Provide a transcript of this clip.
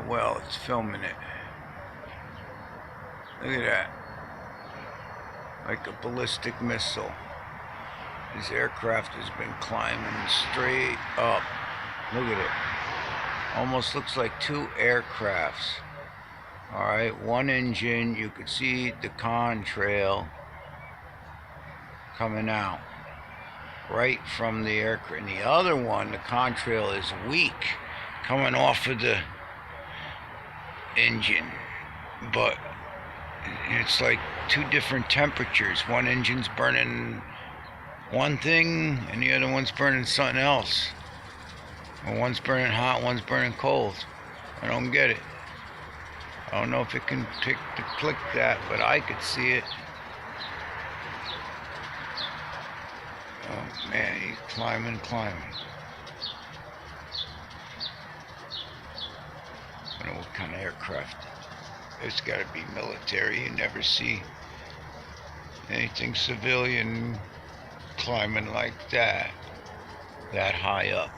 Well, it's filming it. Look at that. Like a ballistic missile. This aircraft has been climbing straight up. Look at it. Almost looks like two aircrafts. Alright, one engine, you could see the contrail coming out right from the aircraft. And the other one, the contrail is weak, coming off of the engine. But it's like two different temperatures. One engine's burning one thing and the other one's burning something else. Well, one's burning hot, one's burning cold. I don't get it. I don't know if it can click that, but I could see it. Oh man, he's climbing. I don't know what kind of aircraft. It's got to be military. You never see anything civilian climbing like that high up.